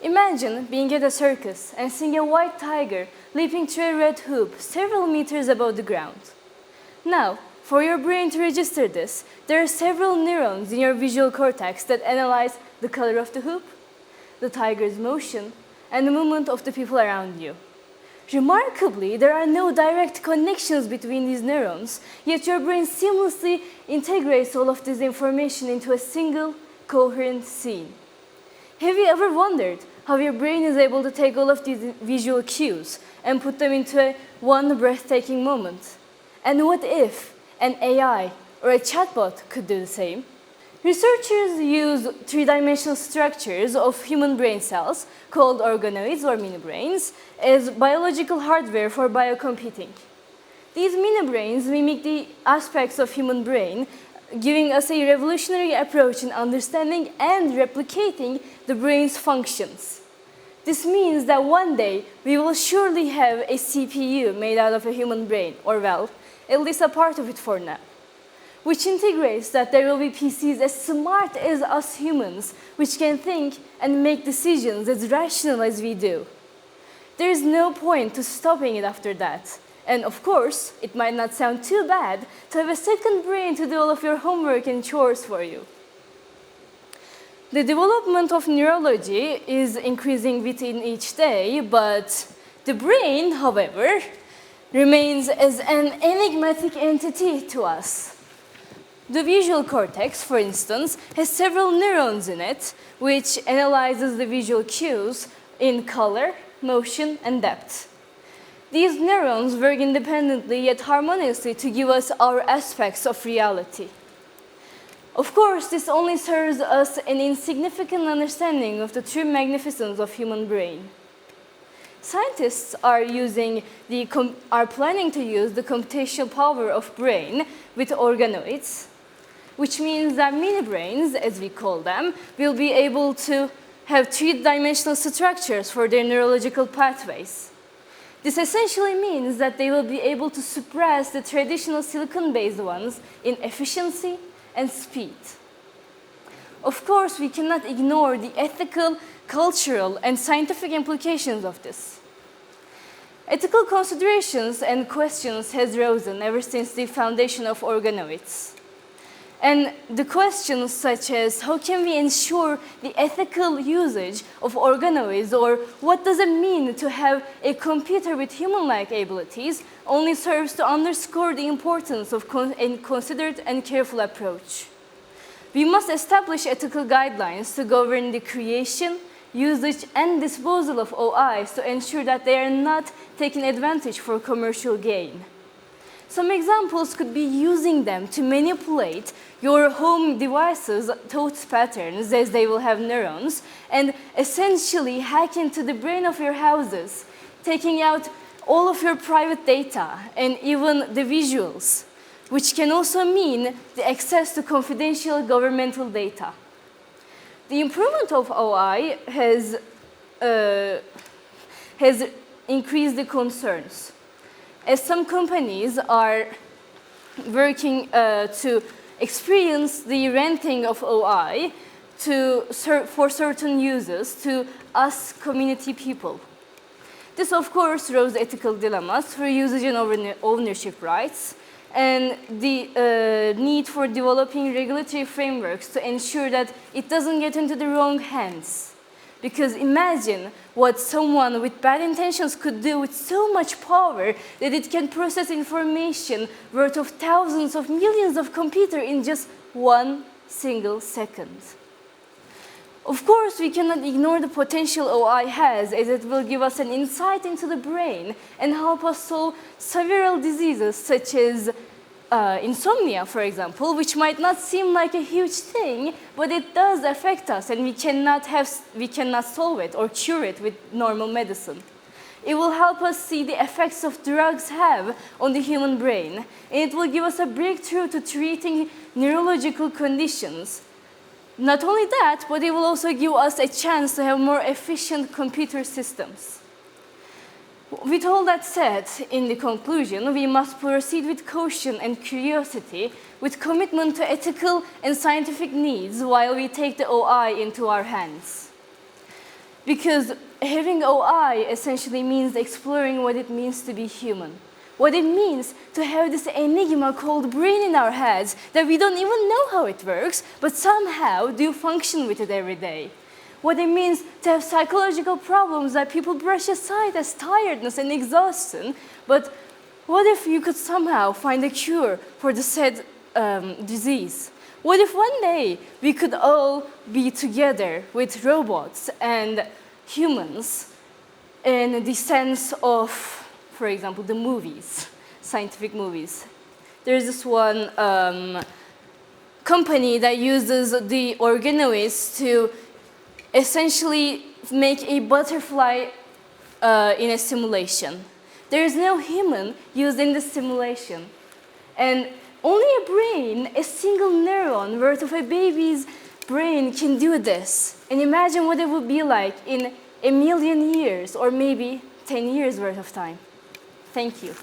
Imagine being at a circus and seeing a white tiger leaping through a red hoop several meters above the ground. Now, for your brain to register this, there are several neurons in your visual cortex that analyze the color of the hoop, the tiger's motion, and the movement of the people around you. Remarkably, there are no direct connections between these neurons, yet your brain seamlessly integrates all of this information into a single, coherent scene. Have you ever wondered how your brain is able to take all of these visual cues and put them into one breathtaking moment? And what if an AI or a chatbot could do the same? Researchers use three-dimensional structures of human brain cells, called organoids or mini-brains, as biological hardware for biocomputing. These mini-brains mimic the aspects of human brain, giving us a revolutionary approach in understanding and replicating the brain's functions. This means that one day we will surely have a CPU made out of a human brain, or well, at least a part of it for now, which integrates that there will be PCs as smart as us humans, which can think and make decisions as rational as we do. There is no point to stopping it after that. And of course, it might not sound too bad to have a second brain to do all of your homework and chores for you. The development of neurology is increasing within each day, but the brain, however, remains as an enigmatic entity to us. The visual cortex, for instance, has several neurons in it, which analyzes the visual cues in color, motion, and depth. These neurons work independently yet harmoniously to give us our aspects of reality. Of course, this only serves us an insignificant understanding of the true magnificence of human brain. Scientists are planning to use the computational power of brain with organoids, which means that mini-brains, as we call them, will be able to have three-dimensional structures for their neurological pathways. This essentially means that they will be able to surpass the traditional silicon-based ones in efficiency and speed. Of course, we cannot ignore the ethical, cultural, and scientific implications of this. Ethical considerations and questions has arisen ever since the foundation of organoids. And the questions such as how can we ensure the ethical usage of organoids, or what does it mean to have a computer with human-like abilities, only serves to underscore the importance of a considered and careful approach. We must establish ethical guidelines to govern the creation, usage, and disposal of OIs to ensure that they are not taken advantage for commercial gain. Some examples could be using them to manipulate your home devices' thought patterns, as they will have neurons, and essentially hack into the brain of your houses, taking out all of your private data and even the visuals, which can also mean the access to confidential governmental data. The improvement of OI has increased the concerns, as some companies are working to experience the renting of OI for certain users to us community people. This, of course, raises ethical dilemmas for usage and ownership rights, and the need for developing regulatory frameworks to ensure that it doesn't get into the wrong hands. Because imagine what someone with bad intentions could do with so much power that it can process information worth of thousands of millions of computers in just 1 single second. Of course, we cannot ignore the potential OI has, as it will give us an insight into the brain and help us solve several diseases such as insomnia, for example, which might not seem like a huge thing, but it does affect us, and we cannot solve it or cure it with normal medicine. It will help us see the effects of drugs have on the human brain, and it will give us a breakthrough to treating neurological conditions. Not only that, but it will also give us a chance to have more efficient computer systems. With all that said, in the conclusion, we must proceed with caution and curiosity, with commitment to ethical and scientific needs while we take the OI into our hands. Because having OI essentially means exploring what it means to be human. What it means to have this enigma called brain in our heads that we don't even know how it works, but somehow do function with it every day. What it means to have psychological problems that people brush aside as tiredness and exhaustion, but what if you could somehow find a cure for the said disease? What if one day we could all be together with robots and humans in the sense of, for example, the movies, scientific movies? There's this one company that uses the organoids to essentially make a butterfly in a simulation. There is no human used in the simulation. And only a brain, a single neuron worth of a baby's brain can do this. And imagine what it would be like in a million years, or maybe 10 years worth of time. Thank you.